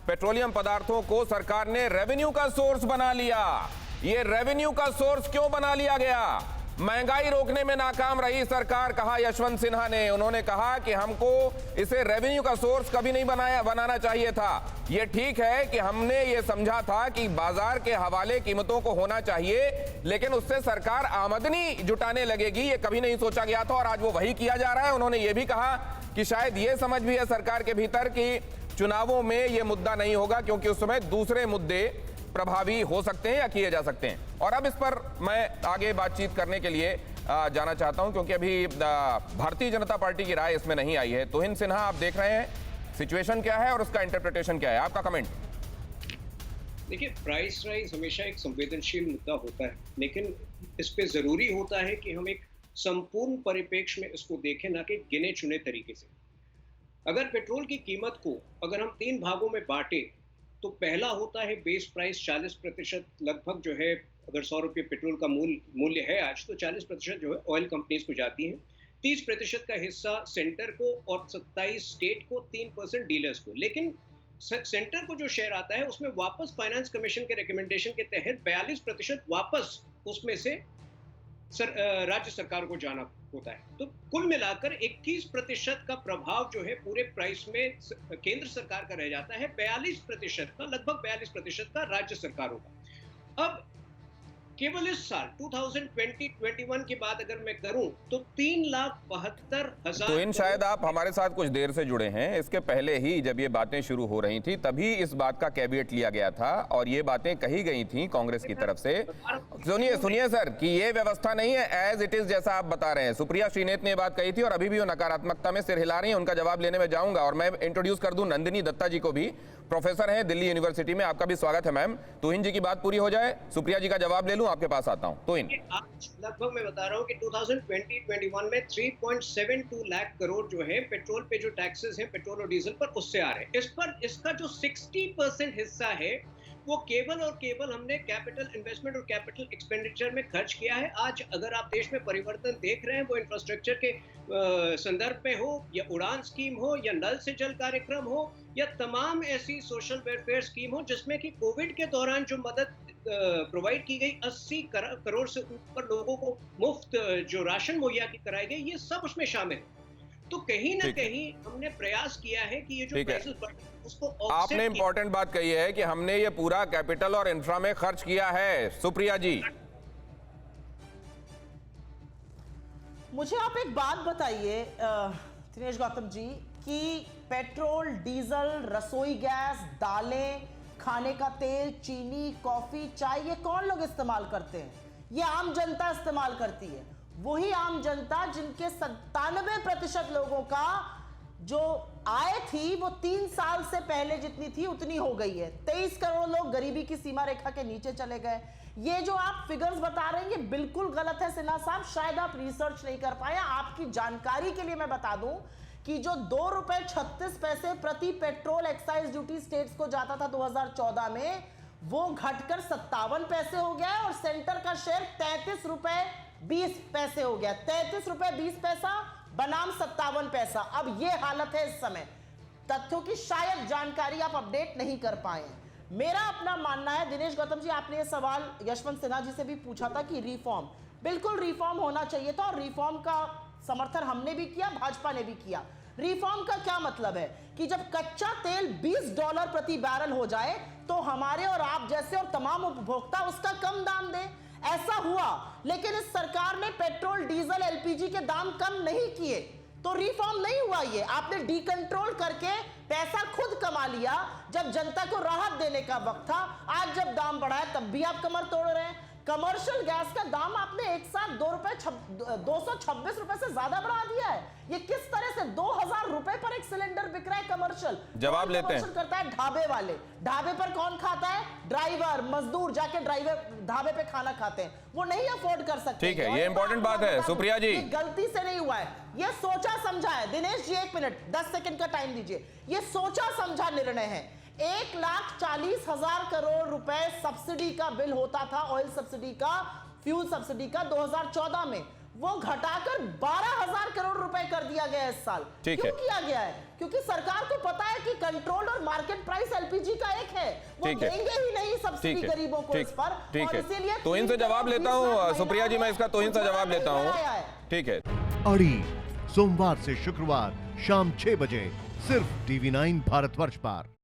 Petroleum पदार्थों को सरकार ने रेवेन्यू का सोर्स बना लिया। ये रेवेन्यू का सोर्स क्यों बना लिया गया? महंगाई रोकने में नाकाम रही सरकार, कहा यशवंत सिन्हा ने। उन्होंने कहा कि हमको इसे रेवेन्यू का सोर्स कभी नहीं बनाना चाहिए था। ये ठीक है कि हमने ये समझा था कि बाजार के हवाले कीमतों को होना चाहिए, लेकिन उससे सरकार आमदनी जुटाने लगेगी, ये कभी नहीं सोचा गया था और आज वो वही किया जा रहा है। उन्होंने ये भी कहा कि शायद ये समझ भी है सरकार के भीतर कि चुनावों में ये मुद्दा नहीं होगा, क्योंकि उस समय दूसरे मुद्दे प्रभावी हो सकते हैं या किए जा सकते हैं। और अब इस पर मैं आगे बातचीत करने के लिए जाना चाहता हूं, क्योंकि अभी भारतीय जनता पार्टी की राय इसमें नहीं आई है। तुहिन सिन्हा, आप देख रहे हैं सिचुएशन क्या है और उसका इंटरप्रिटेशन क्या है, आपका कमेंट। देखिए, प्राइस राइज हमेशा एक संवेदनशील मुद्दा होता है, लेकिन इस पे जरूरी होता है कि हम एक संपूर्ण परिप्रेक्ष्य में इसको देखें, ना कि गिने चुने तरीके से। अगर पेट्रोल की कीमत को अगर हम 3 भागों में बांटे तो पहला होता है बेस प्राइस 40%, लगभग जो है, अगर 100 रुपये पेट्रोल का मूल्य है आज, तो 40% जो है ऑयल कंपनीज को जाती है, 30% का हिस्सा सेंटर को और 27 स्टेट को, 3% डीलर्स को। लेकिन सेंटर को जो शेयर आता है उसमें वापस फाइनेंस कमीशन के रिकमेंडेशन के तहत 42% वापस उसमें से राज्य सरकार को जाना होता है। तो कुल मिलाकर 21% का प्रभाव जो है पूरे प्राइस में केंद्र सरकार का रह जाता है, 42% का, लगभग 42% का राज्य सरकारों का। अब केवल इस साल 2020-21 की बात अगर मैं करूं तो 3,72,000। तो इन शायद आप हमारे साथ कुछ देर से जुड़े हैं, इसके पहले ही जब ये बातें शुरू हो रही थी तभी इस बात का कैविएट लिया गया था और ये बातें कही गई थी कांग्रेस की तरफ से। सुनिए सर, कि ये व्यवस्था नहीं है एज इट इज जैसा आप बता रहे हैं। सुप्रिया श्रीनेत ने ये बात कही थी और अभी भी वो नकारात्मकता में सिर हिला रही है। उनका जवाब लेने में जाऊंगा और मैं इंट्रोड्यूस कर दूं नंदिनी दत्ता जी को भी, प्रोफेसर हैं दिल्ली यूनिवर्सिटी में। आपका भी स्वागत है मैम। तुहिन जी की बात पूरी हो जाए, सुप्रिया जी का जवाब ले लूं, आपके पास आता हूं। तुहिन, आज लगभग मैं बता रहा हूं कि 2020-21 में 3.72 लाख करोड़ जो है पेट्रोल पे जो टैक्सेस हैं पेट्रोल और डीजल पर, उससे आ रहे हैं। इस पर इसका जो 60% हिस्सा है वो केवल और केवल हमने कैपिटल इन्वेस्टमेंट और कैपिटल एक्सपेंडिचर में खर्च किया है। आज अगर आप देश में परिवर्तन देख रहे हैं, वो इंफ्रास्ट्रक्चर के संदर्भ में हो, या उड़ान स्कीम हो, या नल से जल कार्यक्रम हो, या तमाम ऐसी सोशल वेलफेयर स्कीम हो जिसमें कि कोविड के दौरान जो मदद प्रोवाइड की गई, 80 करोड़ से ऊपर लोगों को मुफ्त जो राशन मुहैया कराई गई, ये सब उसमें शामिल है। तो कहीं ना कहीं हमने प्रयास किया है कि ये जो प्राइसेस बढ़े उसको आपने इंपॉर्टेंट बात कही है कि हमने ये पूरा कैपिटल और इंफ्रा में खर्च किया है। सुप्रिया जी, मुझे आप एक बात बताइए दिनेश गौतम जी, कि पेट्रोल, डीजल, रसोई गैस, दालें, खाने का तेल, चीनी, कॉफी, चाय, ये कौन लोग इस्तेमाल करते हैं? ये आम जनता इस्तेमाल करती है। वही आम जनता जिनके 97% लोगों का जो आय थी वो 3 साल से पहले जितनी थी उतनी हो गई है। 23 करोड़ लोग गरीबी की सीमा रेखा के नीचे चले गए। ये जो आप फिगर्स बता रहे हैं ये बिल्कुल गलत है सिन्हा साहब, शायद आप रिसर्च नहीं कर पाए। आपकी जानकारी के लिए मैं बता दूं कि जो ₹2.36 प्रति पेट्रोल एक्साइज ड्यूटी स्टेट्स को जाता था 2014 में, वो घटकर 57 पैसे हो गया है और सेंटर का शेयर 33 रुपए 20 पैसे हो गया। 33 रुपए 20 पैसा बनाम 57 पैसा। अब ये हालत है इस समय। तथ्यों की शायद जानकारी आप अपडेट नहीं कर पाए। मेरा अपना मानना है, दिनेश गौतम जी, आपने ये सवाल यशवंत सिन्हा जी से भी पूछा था कि रिफॉर्म, बिल्कुल रिफॉर्म होना चाहिए था और रिफॉर्म का समर्थन हमने भी किया, भाजपा ने भी किया। रिफॉर्म का क्या मतलब है कि जब कच्चा तेल $20 प्रति बैरल हो जाए तो हमारे और आप जैसे और तमाम उपभोक्ता उसका कम दाम दें। ऐसा हुआ, लेकिन इस सरकार ने पेट्रोल, डीजल, एलपीजी के दाम कम नहीं किए, तो रिफॉर्म नहीं हुआ। ये आपने डीकंट्रोल करके पैसा खुद कमा लिया जब जनता को राहत देने का वक्त था। आज जब दाम बढ़ा है तब भी आप कमर तोड़ रहे हैं। कमर्शियल गैस का दाम आपने एक साथ ₹226 से ज्यादा बढ़ा दिया है। ये किस तरह से 2,000 रुपए पर एक सिलेंडर बिक रहा है कमर्शियल? जवाब लेते हैं। करता है ढाबे वाले। ढाबे पर कौन खाता है? ड्राइवर, मजदूर जाके ड्राइवर ढाबे पे खाना खाते हैं, वो नहीं अफोर्ड कर सकते। ठीक है, ये इंपॉर्टेंट बात है सुप्रिया जी। गलती से नहीं हुआ है, ये सोचा समझा है। दिनेश जी 1 मिनट 10 सेकंड का टाइम दीजिए। ये सोचा समझा निर्णय है। 1,40,000 करोड़ रुपए सब्सिडी का बिल होता था, ऑयल सब्सिडी का, फ्यूल सब्सिडी का 2014 में। वो घटाकर 12,000 करोड़ रुपए कर दिया गया है इस साल। ठीक क्यों है। किया गया है? क्योंकि सरकार को पता है कि कंट्रोल और मार्केट प्राइस एलपीजी का एक है, वो ठीक है। देंगे ही नहीं सब्सिडी ठीक है। गरीबों को ठीक इस पर। ठीक और है, इसीलिए तोहिन से जवाब लेता हूँ सुप्रिया जी, मैं इसका तोहिन से जवाब लेता हूँ। ठीक है। अड़ी सोमवार से शुक्रवार शाम 6 बजे सिर्फ TV9 भारतवर्ष पर।